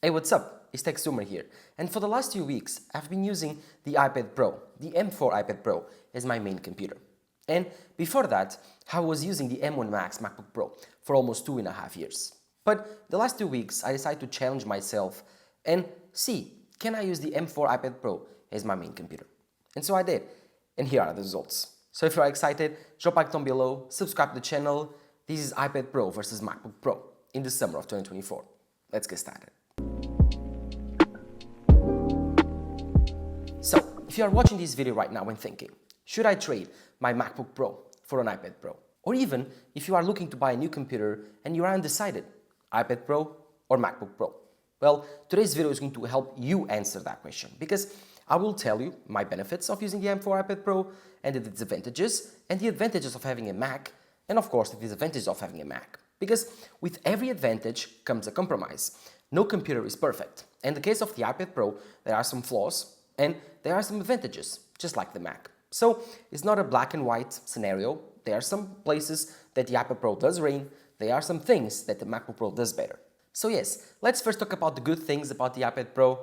Hey, what's up? It's TechZoomer here, and for the last few weeks I've been using the iPad Pro, the M4 iPad Pro, as my main computer. And before that, I was using the M1 Max MacBook Pro for almost 2.5 years. But the last 2 weeks I decided to challenge myself and see, can I use the M4 iPad Pro as my main computer? And so I did, and here are the results. So if you are excited, drop a like down below, subscribe to the channel. This is iPad Pro versus MacBook Pro in the summer of 2024. Let's get started. So, if you are watching this video right now and thinking, should I trade my MacBook Pro for an iPad Pro? Or even if you are looking to buy a new computer and you are undecided, iPad Pro or MacBook Pro? Well, today's video is going to help you answer that question because I will tell you my benefits of using the M4 iPad Pro and the disadvantages and the advantages of having a Mac and of course the disadvantages of having a Mac. Because with every advantage comes a compromise. No computer is perfect. In the case of the iPad Pro, there are some flaws and there are some advantages, just like the Mac. So it's not a black and white scenario. There are some places that the iPad Pro does reign. There are some things that the MacBook Pro does better. So yes, let's first talk about the good things about the iPad Pro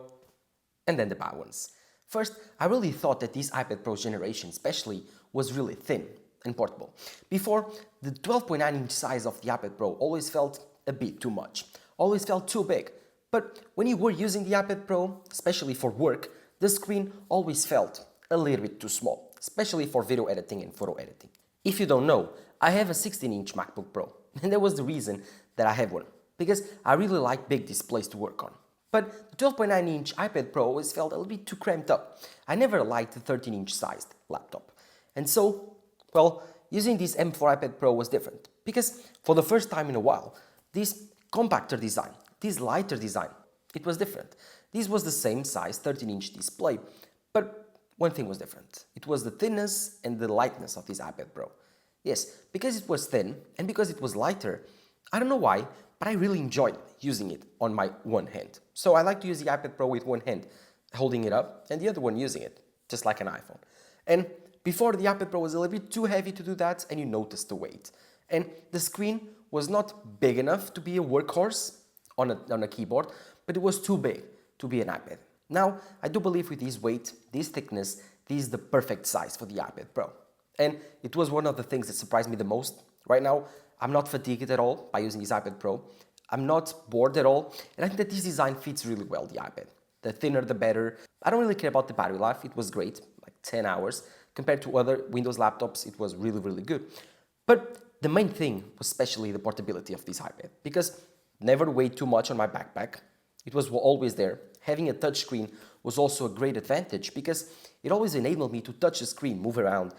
and then the bad ones. First, I really thought that this iPad Pro generation especially was really thin and portable. Before, the 12.9-inch size of the iPad Pro always felt a bit too much, always felt too big. But when you were using the iPad Pro, especially for work, the screen always felt a little bit too small, especially for video editing and photo editing. If you don't know, I have a 16-inch MacBook Pro, and that was the reason that I have one, because I really like big displays to work on. But the 12.9-inch iPad Pro always felt a little bit too cramped up. I never liked the 13-inch sized laptop. And so, well, using this M4 iPad Pro was different, because for the first time in a while, this compactor design, this lighter design, it was different. This was the same size 13-inch display, but one thing was different. It was the thinness and the lightness of this iPad Pro. Yes, because it was thin and because it was lighter, I don't know why, but I really enjoyed using it on my one hand. So I like to use the iPad Pro with one hand, holding it up, and the other one using it, just like an iPhone. And before, the iPad Pro was a little bit too heavy to do that, and you noticed the weight. And the screen was not big enough to be a workhorse on a keyboard, but it was too big to be an iPad. Now, I do believe with this weight, this thickness, this is the perfect size for the iPad Pro. And it was one of the things that surprised me the most. Right now, I'm not fatigued at all by using this iPad Pro. I'm not bored at all, and I think that this design fits really well the iPad. The thinner, the better. I don't really care about the battery life. It was great, like 10 hours. Compared to other Windows laptops, it was really, really good. But the main thing was especially the portability of this iPad, because never weighed too much on my backpack. It was always there. Having a touchscreen was also a great advantage because it always enabled me to touch the screen, move around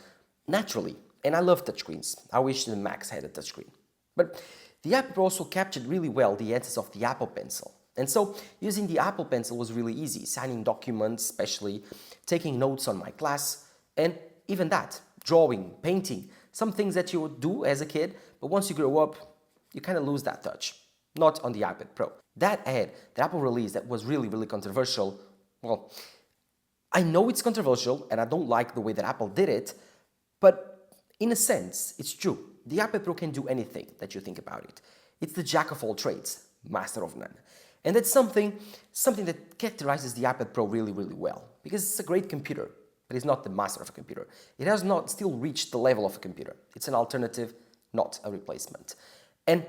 naturally. And I love touchscreens. I wish the Macs had a touchscreen. But the iPad Pro also captured really well the essence of the Apple Pencil. And so using the Apple Pencil was really easy, signing documents, especially taking notes on my class, and even that, drawing, painting, some things that you would do as a kid, but once you grow up, you kind of lose that touch. Not on the iPad Pro. That ad that Apple released that was really, really controversial, well, I know it's controversial and I don't like the way that Apple did it, but in a sense, it's true. The iPad Pro can do anything that you think about it. It's the jack of all trades, master of none. And that's something that characterizes the iPad Pro really, really well, because it's a great computer, but it's not the master of a computer. It has not still reached the level of a computer. It's an alternative, not a replacement. And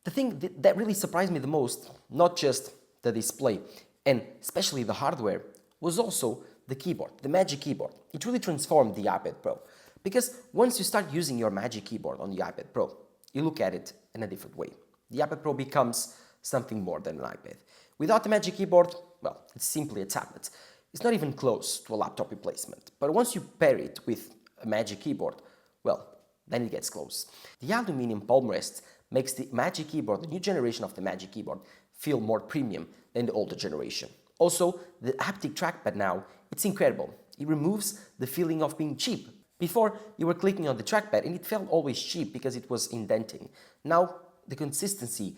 the thing that really surprised me the most, not just the display and especially the hardware, was also the keyboard, the Magic Keyboard. It really transformed the iPad Pro. Because once you start using your Magic Keyboard on the iPad Pro, you look at it in a different way. The iPad Pro becomes something more than an iPad. Without the Magic Keyboard, well, it's simply a tablet. It's not even close to a laptop replacement. But once you pair it with a Magic Keyboard, well, then it gets close. The aluminum palm rest makes the Magic Keyboard, the new generation of the Magic Keyboard, feel more premium than the older generation. Also, the haptic trackpad now, it's incredible. It removes the feeling of being cheap. Before, you were clicking on the trackpad and it felt always cheap because it was indenting. Now, the consistency,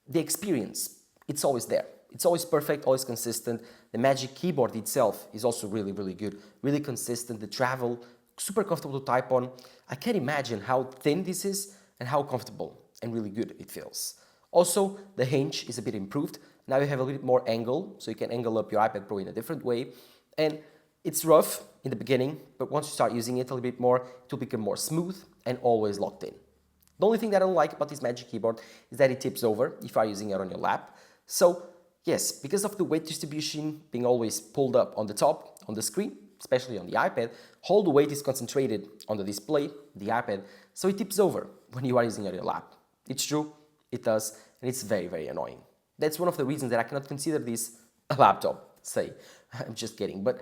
the experience, it's always there. It's always perfect, always consistent. The Magic Keyboard itself is also really, really good, really consistent. The travel, super comfortable to type on. I can't imagine how thin this is and how comfortable and really good it feels. Also, the hinge is a bit improved. Now you have a little bit more angle, so you can angle up your iPad Pro in a different way. And it's rough in the beginning, but once you start using it a little bit more, it will become more smooth and always locked in. The only thing that I don't like about this Magic Keyboard is that it tips over if you are using it on your lap. So yes, because of the weight distribution being always pulled up on the top, on the screen, especially on the iPad, all the weight is concentrated on the display, the iPad, so it tips over when you are using it on your lap. It's true, it does, and it's very, very annoying. That's one of the reasons that I cannot consider this a laptop, say. I'm just kidding, but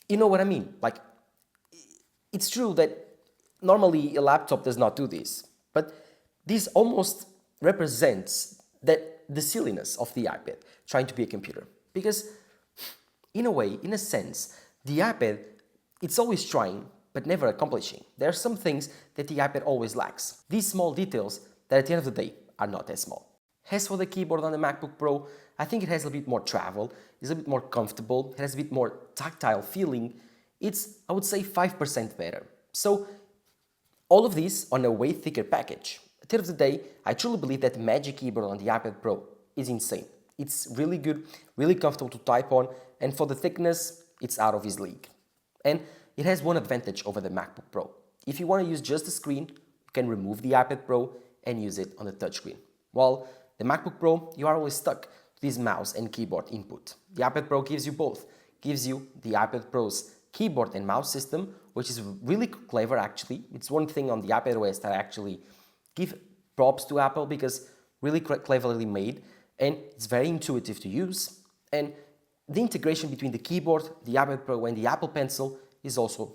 you know what I mean. Like, it's true that normally a laptop does not do this, but this almost represents the silliness of the iPad trying to be a computer. Because in a way, in a sense, the iPad, it's always trying, but never accomplishing. There are some things that the iPad always lacks. These small details that at the end of the day are not as small. As for the keyboard on the MacBook Pro, I think it has a bit more travel, it's a bit more comfortable, it has a bit more tactile feeling. It's, I would say, 5% better. So, all of this on a way thicker package. At the end of the day, I truly believe that the Magic Keyboard on the iPad Pro is insane. It's really good, really comfortable to type on, and for the thickness, it's out of his league. And it has one advantage over the MacBook Pro. If you want to use just the screen, you can remove the iPad Pro and use it on the touchscreen. While the MacBook Pro, you are always stuck to this mouse and keyboard input. The iPad Pro gives you both. Gives you the iPad Pro's keyboard and mouse system, which is really clever actually. It's one thing on the iPadOS that I actually give props to Apple because really cleverly made, and it's very intuitive to use. And the integration between the keyboard, the iPad Pro and the Apple Pencil is also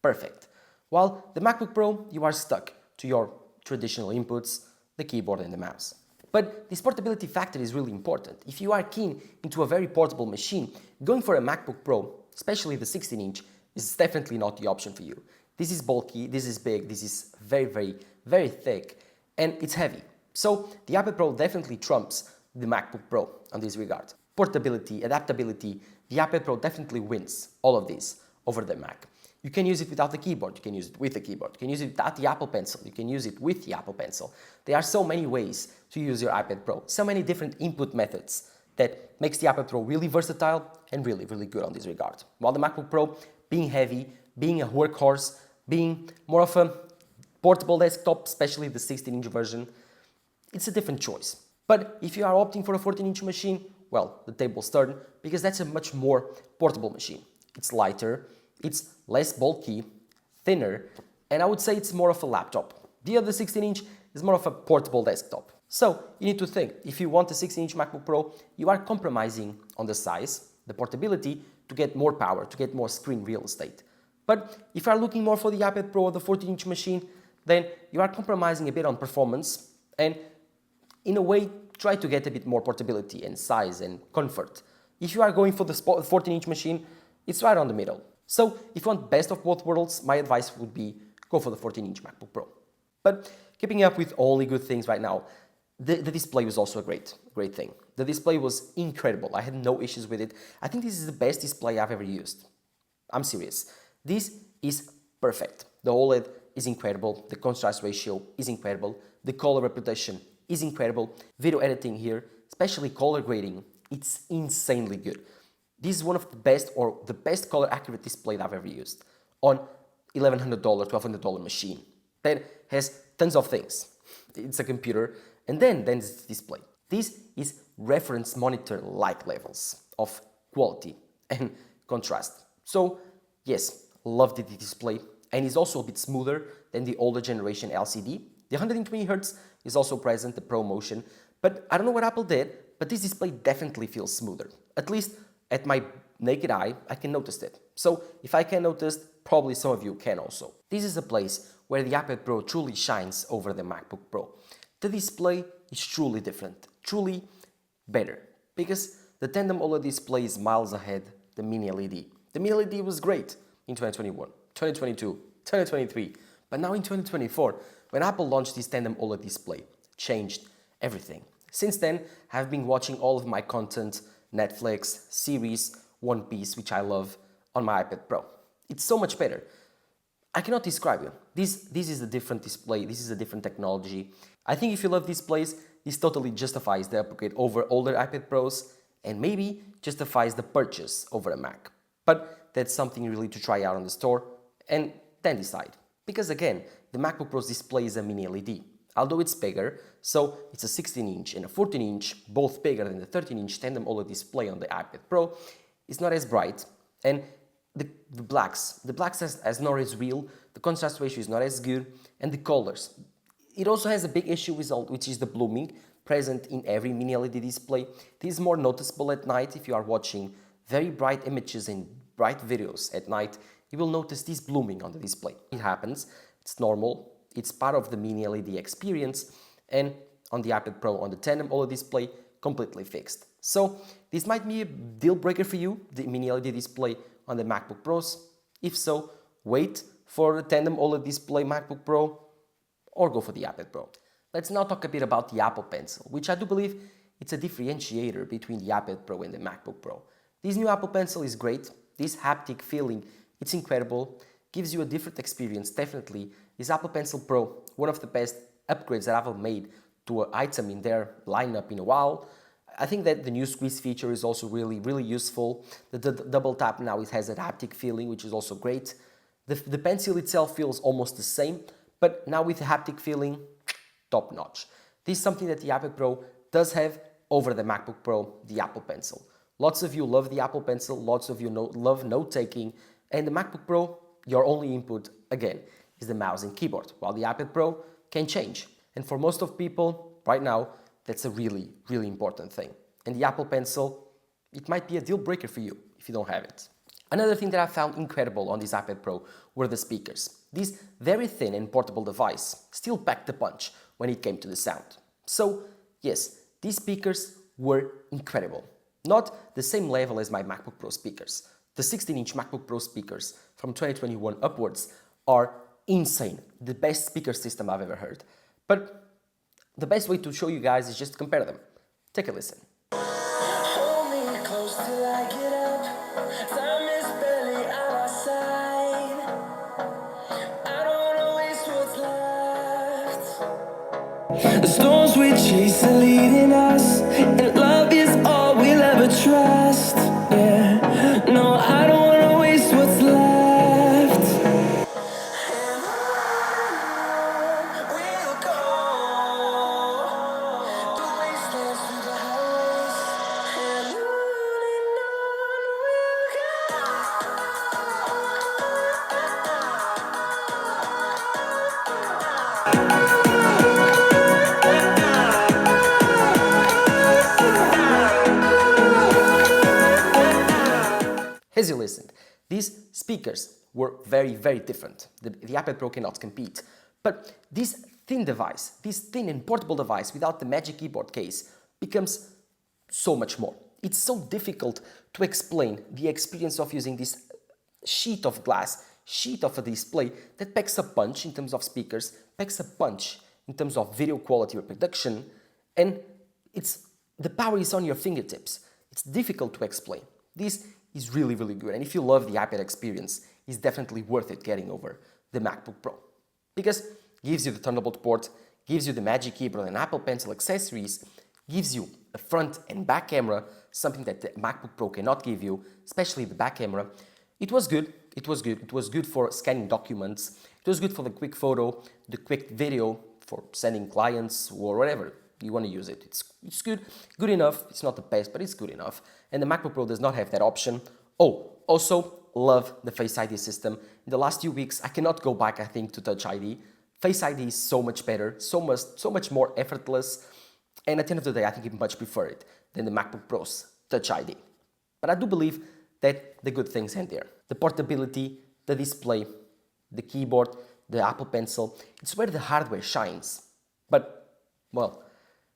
perfect. While the MacBook Pro, you are stuck to your traditional inputs, the keyboard and the mouse. But this portability factor is really important. If you are keen into a very portable machine, going for a MacBook Pro, especially the 16-inch, is definitely not the option for you. This is bulky, this is big, this is very, very, very thick, and it's heavy. So the iPad Pro definitely trumps the MacBook Pro on this regard. Portability, adaptability, the iPad Pro definitely wins all of this over the Mac. You can use it without the keyboard, you can use it with the keyboard, you can use it without the Apple Pencil, you can use it with the Apple Pencil. There are so many ways to use your iPad Pro, so many different input methods that makes the iPad Pro really versatile and really, really good on this regard. While the MacBook Pro, being heavy, being a workhorse, being more of a portable desktop, especially the 16-inch version, it's a different choice. But if you are opting for a 14-inch machine, well, the table's turned, because that's a much more portable machine. It's lighter, it's less bulky, thinner, and I would say it's more of a laptop. The other 16-inch is more of a portable desktop. So you need to think, if you want a 16-inch MacBook Pro, you are compromising on the size, the portability, to get more power, to get more screen real estate. But if you are looking more for the iPad Pro or the 14-inch machine, then you are compromising a bit on performance and, in a way, try to get a bit more portability and size and comfort. If you are going for the 14-inch machine, it's right on the middle. So if you want best of both worlds, my advice would be go for the 14-inch MacBook Pro. But keeping up with only good things right now, the display was also a great thing. The display was incredible. I had no issues with it. I think this is the best display I've ever used. I'm serious. This is perfect. The OLED is incredible. The contrast ratio is incredible. The color representation is incredible. Video editing here, especially color grading, it's insanely good. This is one of the best or the best color accurate display I've ever used on $1,100, $1,200 machine that has tons of things. It's a computer and then it's the display. This is reference monitor like levels of quality and contrast. So yes, loved the display, and it's also a bit smoother than the older generation LCD. The 120Hz is also present, the ProMotion, but I don't know what Apple did, but this display definitely feels smoother. At least at my naked eye, I can notice it. So if I can notice, probably some of you can also. This is a place where the iPad Pro truly shines over the MacBook Pro. The display is truly different, truly better, because the tandem OLED display is miles ahead the Mini LED. The Mini LED was great in 2021, 2022, 2023, but now in 2024, when Apple launched this tandem OLED display, changed everything. Since then, I've been watching all of my content, Netflix, series, One Piece, which I love, on my iPad Pro. It's so much better. I cannot describe it. This is a different display, this is a different technology. I think if you love displays, this totally justifies the upgrade over older iPad Pros and maybe justifies the purchase over a Mac. But that's something really to try out on the store and then decide. Because again, the MacBook Pro's display is a mini LED. Although it's bigger, so it's a 16-inch and a 14-inch, both bigger than the 13-inch tandem OLED display on the iPad Pro, it's not as bright, and the blacks as not as real, the contrast ratio is not as good, and the colors. It also has a big issue which is the blooming, present in every mini LED display. This is more noticeable at night. If you are watching very bright images and bright videos at night, you will notice this blooming on the display. It happens, it's normal, it's part of the mini LED experience, and on the iPad Pro, on the tandem OLED display, completely fixed. So this might be a deal breaker for you, the mini LED display on the MacBook Pros. If so, wait for the tandem OLED display MacBook Pro or go for the iPad Pro. Let's now talk a bit about the Apple Pencil, which I do believe it's a differentiator between the iPad Pro and the MacBook Pro. This new Apple Pencil is great. This haptic feeling, it's incredible, gives you a different experience, definitely. This Apple Pencil Pro, one of the best upgrades that Apple made to an item in their lineup in a while. I think that the new squeeze feature is also really useful. The double tap now, it has that haptic feeling, which is also great. The pencil itself feels almost the same, but now with the haptic feeling, top notch. This is something that the iPad Pro does have over the MacBook Pro, the Apple Pencil. Lots of you love the Apple Pencil, lots of you love note-taking, and the MacBook Pro, your only input, again, is the mouse and keyboard, while the iPad Pro can change. And for most of people, right now, that's a really important thing. And the Apple Pencil, it might be a deal breaker for you if you don't have it. Another thing that I found incredible on this iPad Pro were the speakers. This very thin and portable device still packed the punch when it came to the sound. So yes, these speakers were incredible. Not the same level as my MacBook Pro speakers. The 16-inch MacBook Pro speakers from 2021 upwards are insane. The best speaker system I've ever heard. But the best way to show you guys is just to compare them. Take a listen. Hold me close till I get up. Time is barely on our side. I don't wanna waste what's left. The storms we chase are leading us, and love is all we'll ever trust. Yeah, no, I don't wanna waste what's left. And on we'll go, the wastelands through the highways, and on As you listened, these speakers were very different. The iPad Pro cannot compete. But this thin device, this thin and portable device without the Magic Keyboard case becomes so much more. It's so difficult to explain the experience of using this sheet of glass, sheet of a display that packs a punch in terms of speakers, packs a punch in terms of video quality reproduction, and the power is on your fingertips. It's difficult to explain. This is really good, and if you love the iPad experience, it's definitely worth it getting over the MacBook Pro. Because it gives you the Thunderbolt port, gives you the Magic Keyboard and Apple Pencil accessories, gives you a front and back camera, something that the MacBook Pro cannot give you, especially the back camera. It was good. It was good for scanning documents. It was good for the quick photo, the quick video, for sending clients or whatever you want to use it. It's good enough. It's not the best, but it's good enough. And the MacBook Pro does not have that option. Oh, also love the Face ID system. In the last few weeks, I cannot go back, I think, to Touch ID. Face ID is so much better, so much more effortless. And at the end of the day, I think I much prefer it than the MacBook Pro's Touch ID. But I do believe that the good things end there. The portability, the display, the keyboard, the Apple Pencil, it's where the hardware shines. But, well,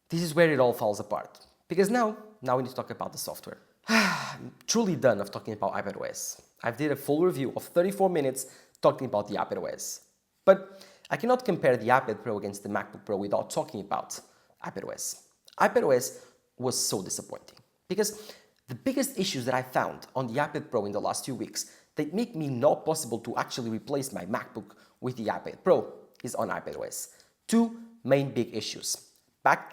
this is where it all falls apart. Because now we need to talk about the software. I'm truly done of talking about iPadOS. I've did a full review of 34 minutes talking about the iPadOS. But I cannot compare the iPad Pro against the MacBook Pro without talking about iPadOS. iPadOS was so disappointing because the biggest issues that I found on the iPad Pro in the last few weeks that make me not possible to actually replace my MacBook with the iPad Pro is on iPadOS. Two main big issues: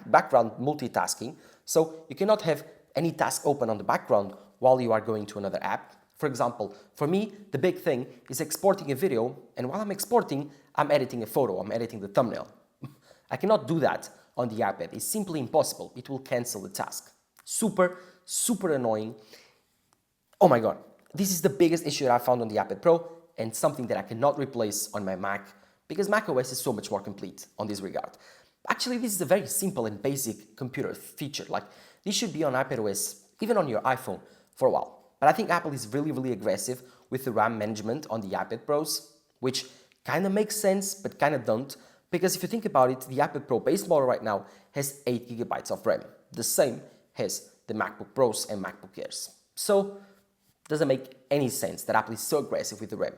background multitasking, so you cannot have any task open on the background while you are going to another app. For example, for me, the big thing is exporting a video, and while I'm exporting, I'm editing a photo, I'm editing the thumbnail. I cannot do that on the iPad. It's simply impossible. It will cancel the task. Super, super annoying. Oh my God. This is the biggest issue that I found on the iPad Pro, and something that I cannot replace on my Mac, because macOS is so much more complete on this regard. Actually, this is a very simple and basic computer feature. Like, this should be on iPadOS, even on your iPhone, for a while. But I think Apple is really, really aggressive with the RAM management on the iPad Pros, which kind of makes sense, but kind of don't. Because if you think about it, the iPad Pro base model right now has 8 GB of RAM. The same as the MacBook Pros and MacBook Airs. So, it doesn't make any sense that Apple is so aggressive with the RAM.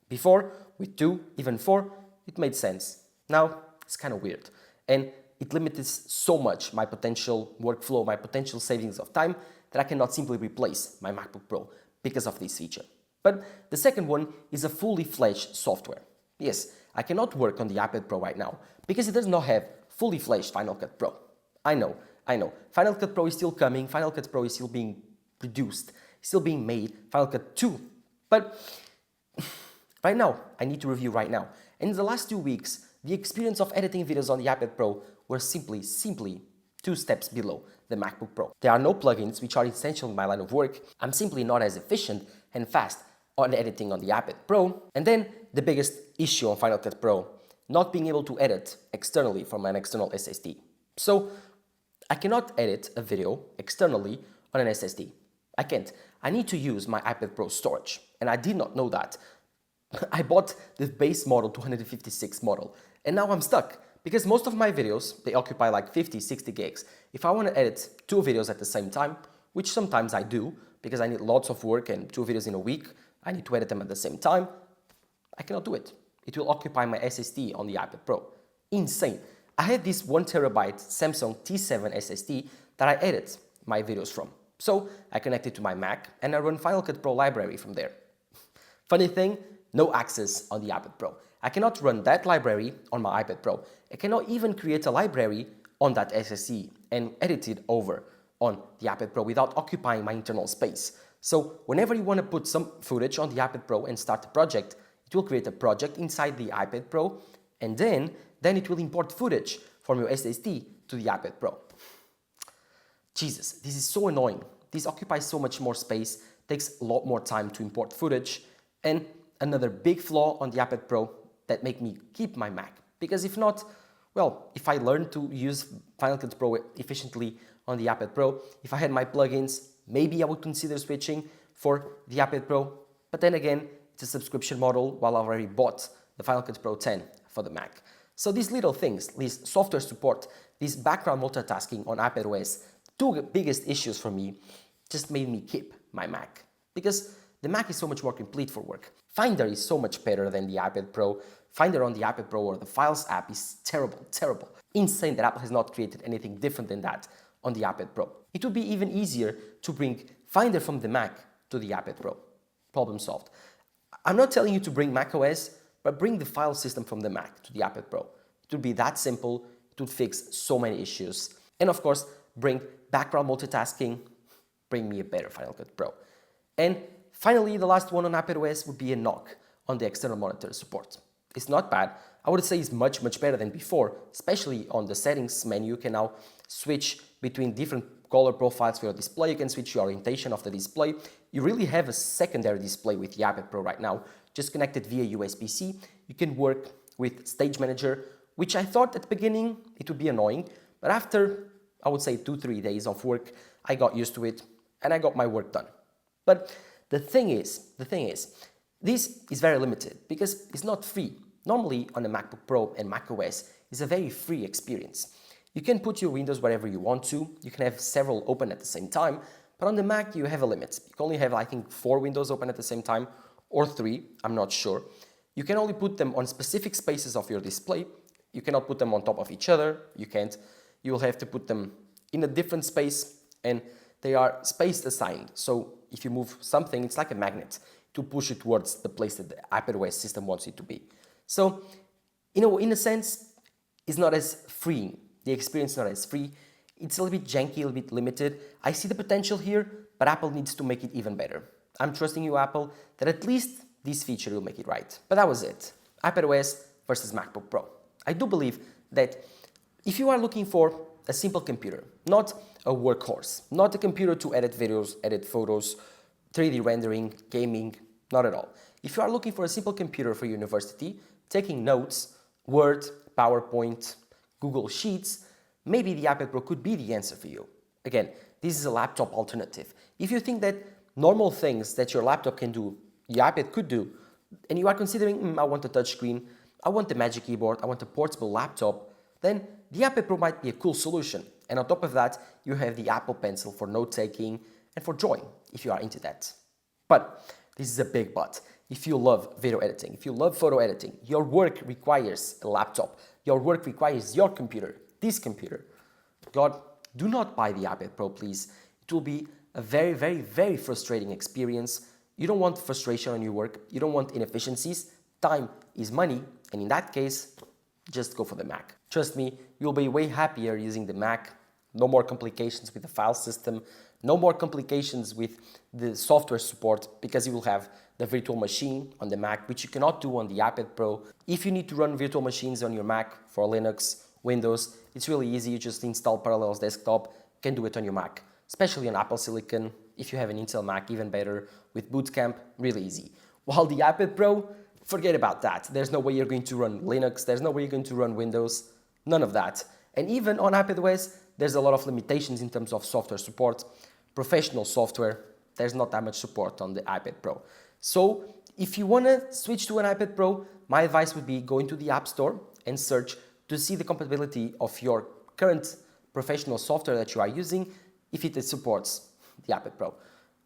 Before, with 2, even 4, it made sense. Now, it's kind of weird. And it limits so much my potential workflow, my potential savings of time, that I cannot simply replace my MacBook Pro because of this feature. But the second one is a fully fledged software. Yes, I cannot work on the iPad Pro right now because it does not have fully fledged Final Cut Pro. I know. Final Cut Pro is still coming, Final Cut Pro is still being produced, still being made, Final Cut 2. But right now, I need to review right now. And in the last 2 weeks, the experience of editing videos on the iPad Pro were simply 2 steps below the MacBook Pro. There are no plugins which are essential in my line of work. I'm simply not as efficient and fast on editing on the iPad Pro. And then the biggest issue on Final Cut Pro, not being able to edit externally from an external SSD. So I cannot edit a video externally on an SSD. I can't. I need to use my iPad Pro storage, and I did not know that. I bought the base model 256 model, and now I'm stuck because most of my videos, they occupy like 50, 60 gigs. If I want to edit 2 videos at the same time, which sometimes I do because I need lots of work and 2 videos in a week, I need to edit them at the same time, I cannot do it. It will occupy my SSD on the iPad Pro. Insane. I had this 1TB Samsung T7 SSD that I edit my videos from. So I connect it to my Mac and I run Final Cut Pro library from there. Funny thing, no access on the iPad Pro. I cannot run that library on my iPad Pro. I cannot even create a library on that SSD and edit it over on the iPad Pro without occupying my internal space. So whenever you want to put some footage on the iPad Pro and start a project, it will create a project inside the iPad Pro, and then it will import footage from your SSD to the iPad Pro. Jesus, this is so annoying. This occupies so much more space, takes a lot more time to import footage, and another big flaw on the iPad Pro that make me keep my Mac. Because if not, well, if I learn to use Final Cut Pro efficiently on the iPad Pro, if I had my plugins, maybe I would consider switching for the iPad Pro. But then again, it's a subscription model while I already bought the Final Cut Pro 10 for the Mac. So these little things, this software support, this background multitasking on iPadOS, 2 biggest issues for me just made me keep my Mac. Because the Mac is so much more complete for work. Finder is so much better than the iPad Pro. Finder on the iPad Pro or the Files app is terrible. Insane that Apple has not created anything different than that on the iPad Pro. It would be even easier to bring Finder from the Mac to the iPad Pro. Problem solved. I'm not telling you to bring macOS, but bring the file system from the Mac to the iPad Pro. It would be that simple. It would fix so many issues. And of course, bring background multitasking, bring me a better Final Cut Pro. And finally, the last one on iPadOS would be a knock on the external monitor support. It's not bad. I would say it's much better than before, especially on the settings menu. You can now switch between different color profiles for your display. You can switch your orientation of the display. You really have a secondary display with the iPad Pro right now, just connected via USB-C. You can work with Stage Manager, which I thought at the beginning it would be annoying, but after, I would say 2-3 days of work, I got used to it and I got my work done. But the thing is, this is very limited because it's not free. Normally on a MacBook Pro and macOS, it's a very free experience. You can put your windows wherever you want to. You can have several open at the same time, but on the Mac you have a limit. You can only have, I think, 4 windows open at the same time, or 3, I'm not sure. You can only put them on specific spaces of your display. You cannot put them on top of each other. You can't. You will have to put them in a different space, and they are space assigned. So if you move something, it's like a magnet to push it towards the place that the iPadOS system wants it to be. So, in a sense, it's not as freeing. The experience is not as free. It's a little bit janky, a little bit limited. I see the potential here, but Apple needs to make it even better. I'm trusting you, Apple, that at least this feature will make it right. But that was it. iPadOS versus MacBook Pro. I do believe that if you are looking for a simple computer, not a workhorse, not a computer to edit videos, edit photos, 3D rendering, gaming, not at all. If you are looking for a simple computer for university, taking notes, Word, PowerPoint, Google Sheets, maybe the iPad Pro could be the answer for you. Again, this is a laptop alternative. If you think that normal things that your laptop can do, your iPad could do, and you are considering, I want a touchscreen, I want a Magic Keyboard, I want a portable laptop, then the iPad Pro might be a cool solution. And on top of that, you have the Apple Pencil for note-taking and for drawing, if you are into that. But this is a big but. If you love video editing, if you love photo editing, your work requires a laptop, your work requires your computer, this computer. God, do not buy the iPad Pro, please. It will be a very, very, very frustrating experience. You don't want frustration on your work. You don't want inefficiencies. Time is money. And in that case, just go for the Mac. Trust me, you'll be way happier using the Mac. No more complications with the file system. No more complications with the software support because you will have the virtual machine on the Mac, which you cannot do on the iPad Pro. If you need to run virtual machines on your Mac for Linux, Windows, it's really easy. You just install Parallels Desktop, you can do it on your Mac, especially on Apple Silicon. If you have an Intel Mac, even better. With Boot Camp, really easy. While the iPad Pro, forget about that. There's no way you're going to run Linux. There's no way you're going to run Windows. None of that. And even on iPadOS, there's a lot of limitations in terms of software support. Professional software, there's not that much support on the iPad Pro. So if you want to switch to an iPad Pro, my advice would be go into the App Store and search to see the compatibility of your current professional software that you are using, if it supports the iPad Pro.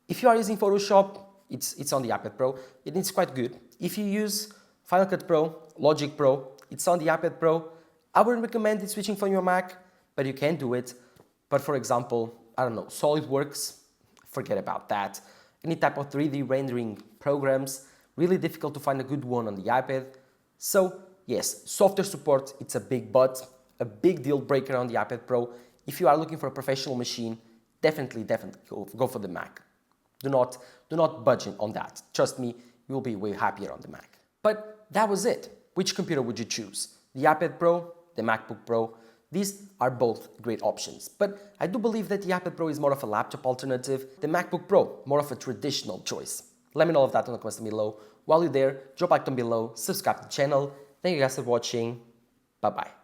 If you are using Photoshop, it's on the iPad Pro, and it's quite good. If you use Final Cut Pro, Logic Pro, it's on the iPad Pro. I wouldn't recommend it switching from your Mac, but you can do it. But for example, I don't know, SolidWorks, forget about that. Any type of 3D rendering programs, really difficult to find a good one on the iPad. So yes, software support, it's a big but, a big deal breaker on the iPad Pro. If you are looking for a professional machine, definitely go for the Mac. Do not budge on that. Trust me, you will be way happier on the Mac. But that was it. Which computer would you choose? The iPad Pro, the MacBook Pro? These are both great options, but I do believe that the iPad Pro is more of a laptop alternative, the MacBook Pro more of a traditional choice. Let me know of that in the comments below. While you're there, drop a like down below, subscribe to the channel. Thank you guys for watching. Bye bye.